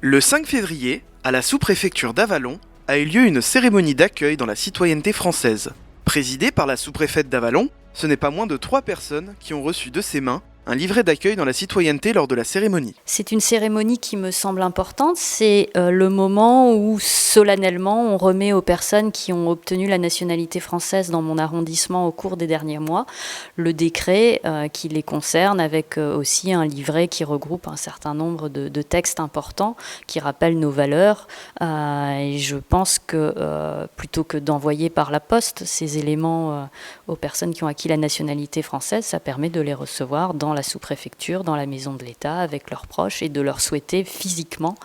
Le 5 février, à la sous-préfecture d'Avallon, a eu lieu une cérémonie d'accueil dans la citoyenneté française. Présidée par la sous-préfète d'Avallon, ce n'est pas moins de 3 personnes qui ont reçu de ses mains un livret d'accueil dans la citoyenneté lors de la cérémonie. C'est une cérémonie qui me semble importante. C'est le moment où solennellement on remet aux personnes qui ont obtenu la nationalité française dans mon arrondissement au cours des derniers mois le décret qui les concerne, avec aussi un livret qui regroupe un certain nombre de textes importants qui rappellent nos valeurs. Et je pense que plutôt que d'envoyer par la poste ces éléments aux personnes qui ont acquis la nationalité française, ça permet de les recevoir dans la sous-préfecture, dans la maison de l'État, avec leurs proches, et de leur souhaiter physiquement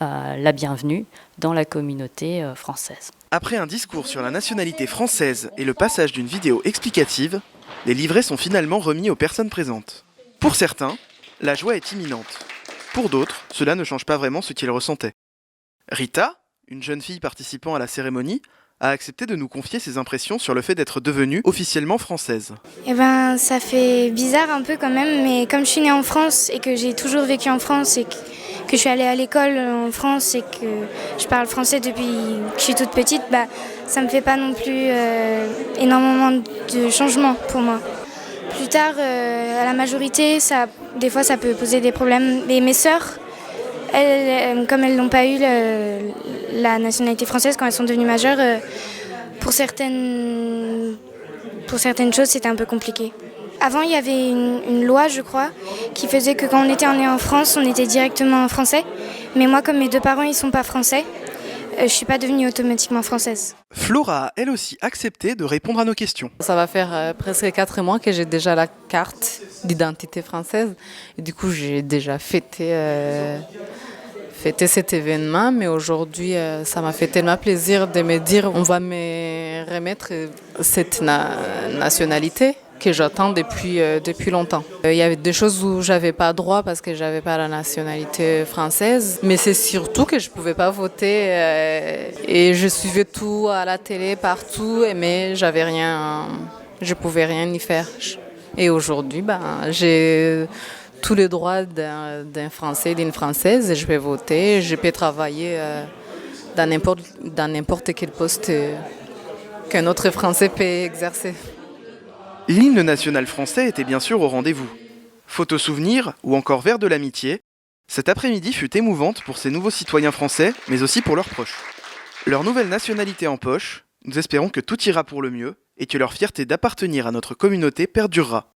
la bienvenue dans la communauté française. Après un discours sur la nationalité française et le passage d'une vidéo explicative, les livrets sont finalement remis aux personnes présentes. Pour certains, la joie est imminente. Pour d'autres, cela ne change pas vraiment ce qu'ils ressentaient. Rita, une jeune fille participant à la cérémonie, a accepté de nous confier ses impressions sur le fait d'être devenue officiellement française. Ça fait bizarre un peu quand même, mais comme je suis née en France et que j'ai toujours vécu en France et que je suis allée à l'école en France et que je parle français depuis que je suis toute petite, ça me fait pas non plus énormément de changements pour moi. Plus tard, à la majorité, des fois ça peut poser des problèmes. Mais mes sœurs, comme elles n'ont pas eu la nationalité française quand elles sont devenues majeures, pour certaines choses, c'était un peu compliqué. Avant, il y avait une loi, je crois, qui faisait que quand on était né en France, on était directement français. Mais moi, comme mes deux parents, ils ne sont pas français, je ne suis pas devenue automatiquement française. Flora a elle aussi accepté de répondre à nos questions. Ça va faire presque 4 mois que j'ai déjà la carte d'identité française. Et du coup, j'ai déjà fêté cet événement, mais aujourd'hui, ça m'a fait tellement plaisir de me dire on va me remettre cette nationalité que j'attends depuis longtemps. Il y avait des choses où j'avais pas droit parce que j'avais pas la nationalité française, mais c'est surtout que je pouvais pas voter et je suivais tout à la télé, partout, mais j'avais rien, je pouvais rien y faire. Et aujourd'hui, j'ai tous les droits d'un Français et d'une Française et je peux voter, je peux travailler dans n'importe quel poste qu'un autre Français peut exercer. L'hymne national français était bien sûr au rendez-vous. Photos souvenirs ou encore vers de l'amitié, cet après-midi fut émouvante pour ces nouveaux citoyens français, mais aussi pour leurs proches. Leur nouvelle nationalité en poche, nous espérons que tout ira pour le mieux et que leur fierté d'appartenir à notre communauté perdurera.